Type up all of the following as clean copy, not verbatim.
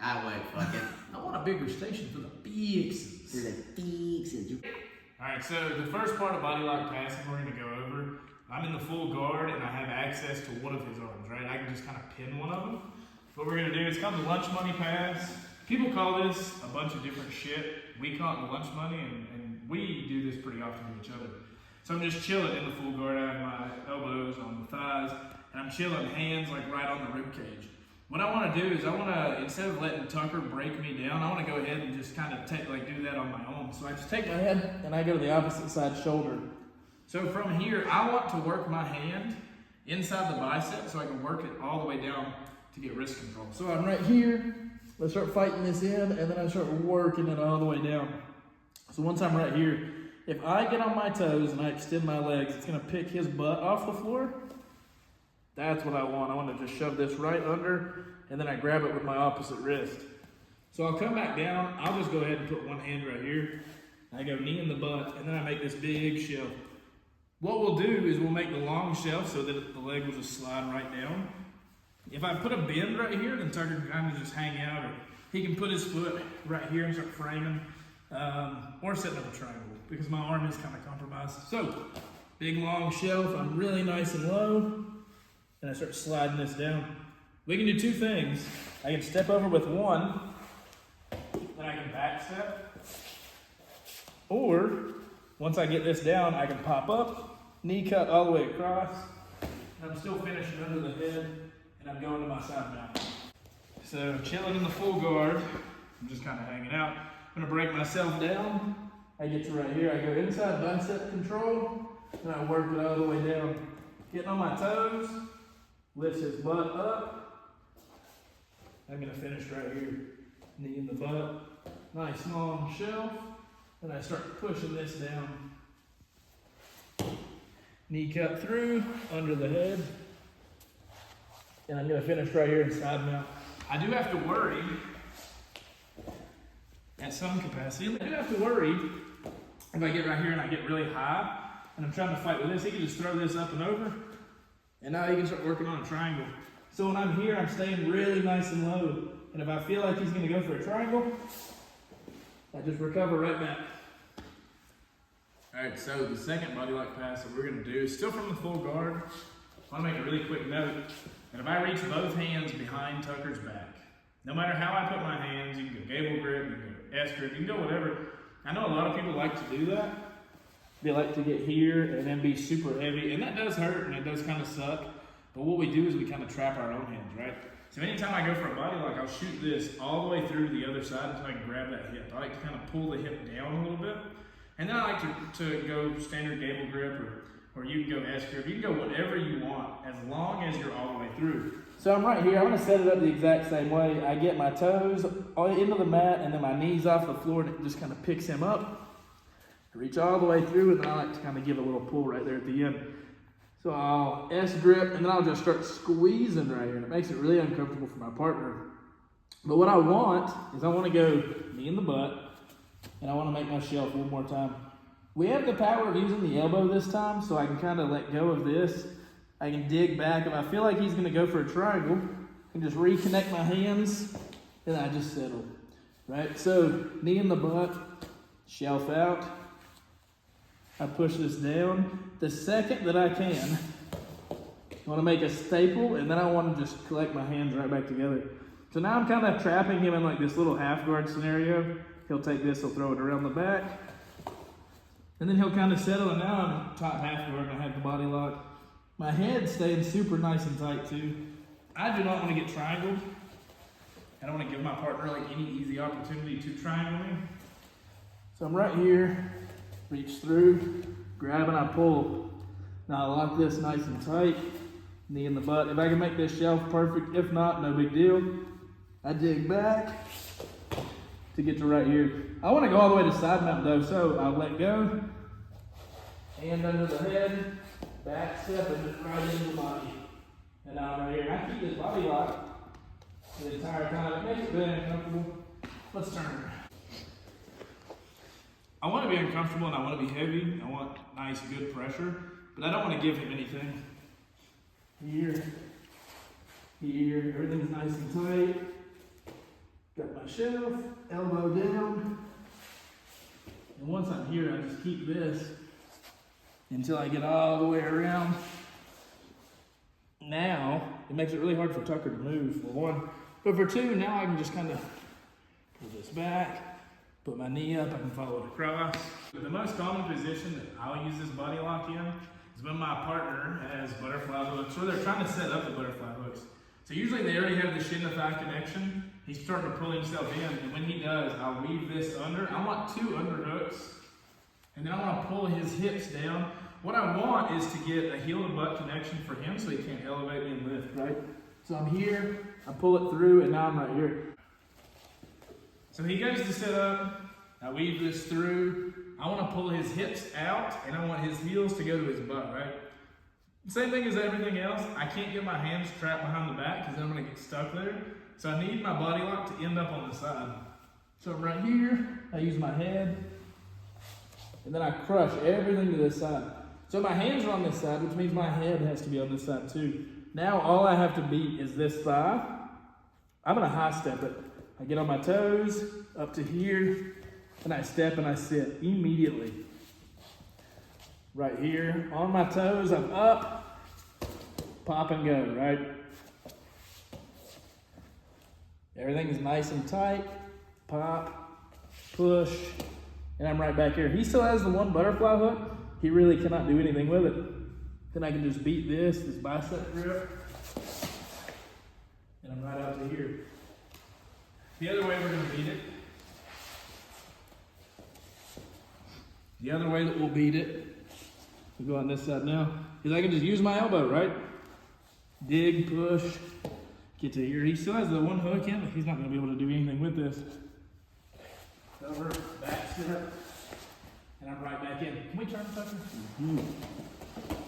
I went fucking. I want a bigger station for the fixes. For the fixes. Alright, so the first part of body lock passing we're going to go over. I'm in the full guard and I have access to one of his arms, right? I can just kind of pin one of them. What we're going to do is called the lunch money pass. People call this a bunch of different shit. We call it the lunch money, and we do this pretty often with each other. So I'm just chilling in the full guard. I have my elbows on the thighs, and I'm chilling, hands like right on the rib cage. What I want to do is instead of letting Tucker break me down, I want to go ahead and just kind of do that on my own. So I just take my head and I go to the opposite side shoulder. So from here, I want to work my hand inside the bicep so I can work it all the way down to get wrist control. So I'm right here, I start fighting this in, and then I start working it all the way down. So once I'm right here, if I get on my toes and I extend my legs, it's gonna pick his butt off the floor. That's what I want. I want to just shove this right under, and then I grab it with my opposite wrist. So I'll come back down. I'll just go ahead and put one hand right here. I go knee in the butt, and then I make this big shelf. What we'll do is we'll make the long shelf so that the leg will just slide right down. If I put a bend right here, then Tucker can kind of just hang out, or he can put his foot right here and start framing, or setting up a triangle, because my arm is kind of compromised. So, big long shelf, I'm really nice and low, and I start sliding this down. We can do two things. I can step over with one, then I can back step, or once I get this down, I can pop up, knee cut all the way across, and I'm still finishing under the head, and I'm going to my side mount. So chilling in the full guard, I'm just kind of hanging out. I'm gonna break myself down. I get to right here, I go inside bicep control, and I work it all the way down. Getting on my toes, lifts his butt up. I'm gonna finish right here, knee in the butt. Nice long shelf, and I start pushing this down. Knee cut through, under the head. And I'm gonna finish right here in side mount. I do have to worry, at some capacity, I do have to worry if I get right here and I get really high, and I'm trying to fight with this, he can just throw this up and over, and now he can start working on a triangle. So when I'm here, I'm staying really nice and low, and if I feel like he's gonna go for a triangle, I just recover right back. All right, so the second body lock pass that we're gonna do is still from the full guard. I wanna make a really quick note. And if I reach both hands behind Tucker's back, no matter how I put my hands, you can go gable grip, you can go S grip, you can go whatever. I know a lot of people like to do that. They like to get here and then be super heavy, and that does hurt and it does kind of suck. But what we do is we kind of trap our own hands, right? So anytime I go for a body lock, I'll shoot this all the way through the other side until I can grab that hip. I like to kind of pull the hip down a little bit. And then I like to go standard gable grip, or you can go S grip. You can go whatever you want as long as you're all the way through. So I'm right here. I'm going to set it up the exact same way. I get my toes into the mat and then my knees off the floor, and it just kind of picks him up. I reach all the way through, and then I like to kind of give a little pull right there at the end. So I'll S grip, and then I'll just start squeezing right here, and it makes it really uncomfortable for my partner. But what I want is I want to go knee in the butt, and I want to make my shelf one more time. We have the power of using the elbow this time, so I can kind of let go of this. I can dig back. If I feel like he's going to go for a triangle, I can just reconnect my hands, and I just settle. Right? So, knee in the butt, shelf out. I push this down. The second that I can, I want to make a staple, and then I want to just collect my hands right back together. So now I'm kind of trapping him in like this little half guard scenario. He'll take this, he'll throw it around the back. And then he'll kind of settle, and now I'm top half guard and I have the body lock. My head's staying super nice and tight too. I do not want to get triangled. I don't want to give my partner like any easy opportunity to triangle me. So I'm right here, reach through, grab and I pull. Now I lock this nice and tight, knee in the butt. If I can make this shelf perfect, if not, no big deal. I dig back to get to right here. I want to go all the way to side mount though, so I'll let go, hand under the head, back step, and just right into the body. And now I'm right here. I keep this body lock the entire time. It makes it really uncomfortable. Let's turn. I want to be uncomfortable and I want to be heavy. I want nice, good pressure, but I don't want to give him anything. Here, everything's nice and tight. Got my shelf, elbow down. And once I'm here, I just keep this until I get all the way around. Now, it makes it really hard for Tucker to move, for one. But for two, now I can just kind of pull this back, put my knee up, I can follow it across. The most common position that I'll use this body lock in is when my partner has butterfly hooks, or they're trying to set up the butterfly hooks. So usually they already have the shin to thigh connection. He's starting to pull himself in, and when he does, I'll weave this under. I want 2 underhooks, and then I want to pull his hips down. What I want is to get a heel to butt connection for him so he can't elevate me and lift, right? So I'm here, I pull it through, and now I'm right here. So he goes to sit up, I weave this through. I want to pull his hips out, and I want his heels to go to his butt, right? Same thing as everything else. I can't get my hands trapped behind the back because then I'm going to get stuck there. So I need my body lock to end up on the side. So I'm right here, I use my head, and then I crush everything to this side. So my hands are on this side, which means my head has to be on this side too. Now all I have to beat is this thigh. I'm going to high step it. I get on my toes, up to here, and I step and I sit immediately. Right here, on my toes, I'm up, pop and go, right? Everything is nice and tight, pop, push, and I'm right back here. He still has the one butterfly hook. He really cannot do anything with it. Then I can just beat this bicep grip, and I'm right out to here. The other way we're gonna beat it, the other way that we'll beat it, we'll go on this side now, is I can just use my elbow, right? Dig, push, get to here. He still has the one hook in, but he's not gonna be able to do anything with this. Over, back step, and I'm right back in. Can we turn, Tucker? Mm-hmm.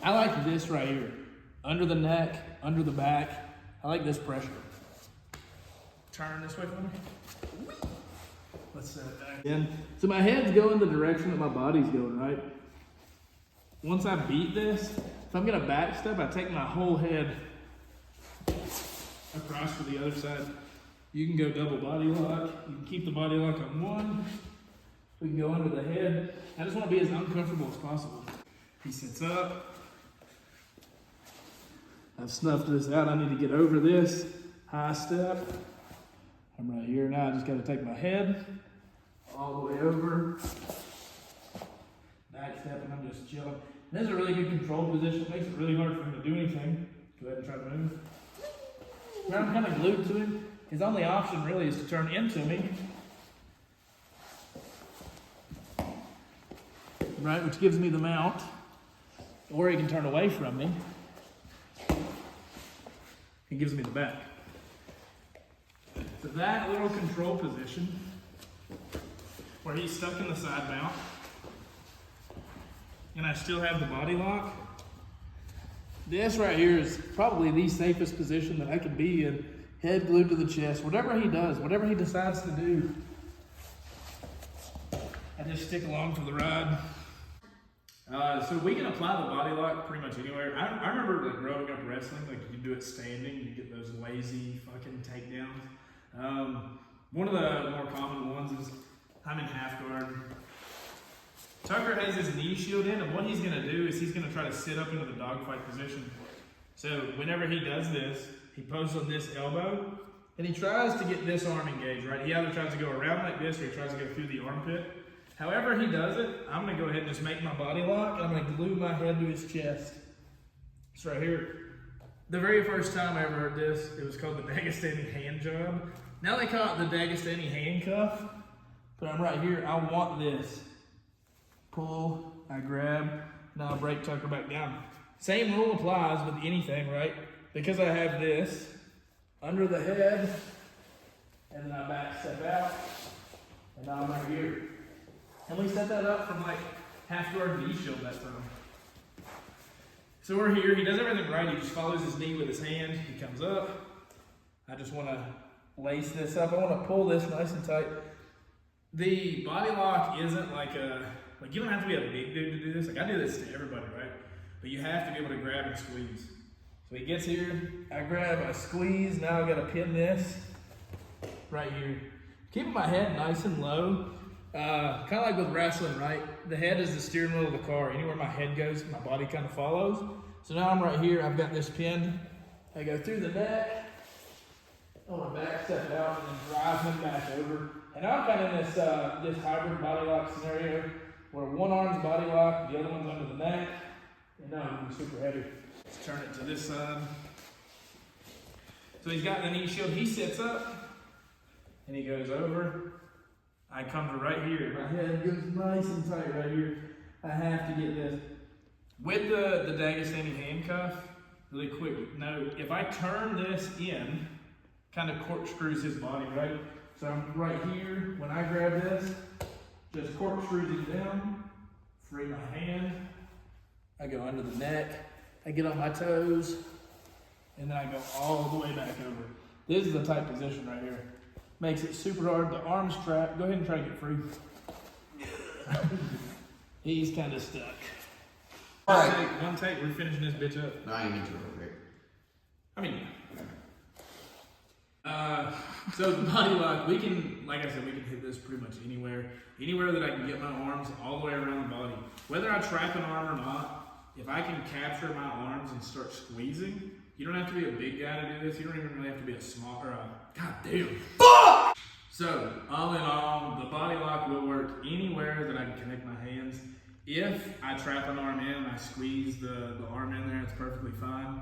I like this right here. Under the neck, under the back. I like this pressure. Turn this way for me. Let's set it back in. So my head's going the direction that my body's going, right? Once I beat this, if I'm gonna back step, I take my whole head across to the other side. You can go double body lock. You can keep the body lock on one. We can go under the head. I just want to be as uncomfortable as possible. He sits up. I've snuffed this out. I need to get over this. High step. I'm right here now. I just got to take my head all the way over. Back step, and I'm just chilling. This is a really good control position. It makes it really hard for him to do anything. Go ahead and try to move. Where I'm kind of glued to him, his only option really is to turn into me. Right, which gives me the mount. Or he can turn away from me. It gives me the back. So that little control position, where he's stuck in the side mount, and I still have the body lock. This right here is probably the safest position that I could be in. Head glued to the chest. Whatever he does, whatever he decides to do, I just stick along for the ride. So we can apply the body lock pretty much anywhere. I remember like growing up wrestling, like you could do it standing, you get those lazy fucking takedowns. One of the more common ones is I'm in half guard. Tucker has his knee shield in, and what he's gonna do is he's gonna try to sit up into the dogfight position. So whenever he does this, he posts on this elbow, and he tries to get this arm engaged, right? He either tries to go around like this, or he tries to go through the armpit. However he does it, I'm gonna go ahead and just make my body lock, and I'm gonna glue my head to his chest. It's right here. The very first time I ever heard this, it was called the Dagistani hand job. Now they call it the Dagistani handcuff, but I'm right here. I want this. Pull, I grab, now I break Tucker back down. Same rule applies with anything, right? Because I have this under the head, and then I back step out, and now I'm right here. And we set that up from like half guard knee shield that time. So we're here, he does everything right, he just follows his knee with his hand, he comes up. I just wanna lace this up, I wanna pull this nice and tight. The body lock isn't like you don't have to be a big dude to do this. Like I do this to everybody, right? But you have to be able to grab and squeeze. So he gets here, I grab, I squeeze, now I gotta pin this right here. keeping my head nice and low. Kind of like with wrestling, right? The head is the steering wheel of the car. Anywhere my head goes, my body kind of follows. So now I'm right here. I've got this pinned. I go through the neck. I want to back step out and then drive him back over. And now I'm kind of in this hybrid body lock scenario where one arm's body locked, the other one's under the neck. And now I'm super heavy. Let's turn it to this side. So he's got the knee shield. He sits up and he goes over. I come to right here. My head goes nice and tight right here. I have to get this. With the Dagistani handcuff, really quick note, if I turn this in, kind of corkscrews his body, right? So I'm right here. When I grab this, just corkscrews it down, free my hand. I go under the neck. I get on my toes, and then I go all the way back over. This is the tight position right here. Makes it super hard. The arm's trapped. Go ahead and try to get free. He's kind of stuck. One take, we're finishing this bitch up. No, I ain't into it real quick. I mean, so the body lock, we can, like I said, we can hit this pretty much anywhere. Anywhere that I can get my arms all the way around the body. Whether I trap an arm or not, if I can capture my arms and start squeezing, you don't have to be a big guy to do this. You don't even really have to be a small, or a, god damn. Fuck! So, all in all, the body lock will work anywhere that I can connect my hands. If I trap an arm in and I squeeze the arm in there, it's perfectly fine.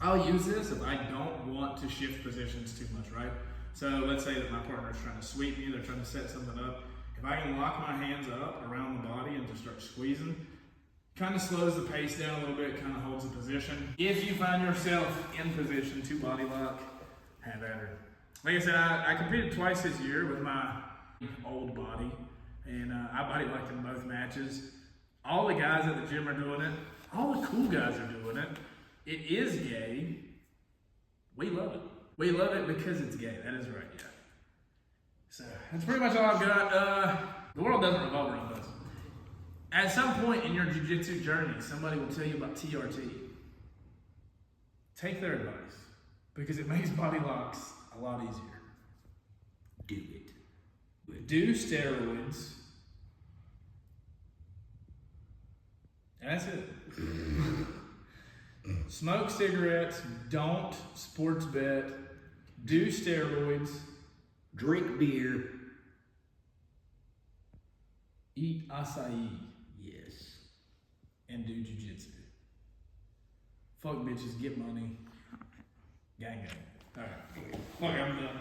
I'll use this if I don't want to shift positions too much, right? So let's say that my partner is trying to sweep me, they're trying to set something up. If I can lock my hands up around the body and just start squeezing, kind of slows the pace down a little bit, kind of holds the position. If you find yourself in position to body lock, have at her. Like I said, I competed twice this year with my old body, and I body locked in both matches. All the guys at the gym are doing it. All the cool guys are doing it. It is gay. We love it. We love it because it's gay. That is right, yeah. So that's pretty much all I've got. The world doesn't revolve around us. At some point in your jiu-jitsu journey, somebody will tell you about TRT. Take their advice because it makes body locks a lot easier. Do it. Do steroids. And that's it. Smoke cigarettes, don't sports bet, do steroids, Drink beer. eat acai, Yes. and do jiu-jitsu. Fuck bitches, get money. Gang gang. Alright. Fuck, I'm done.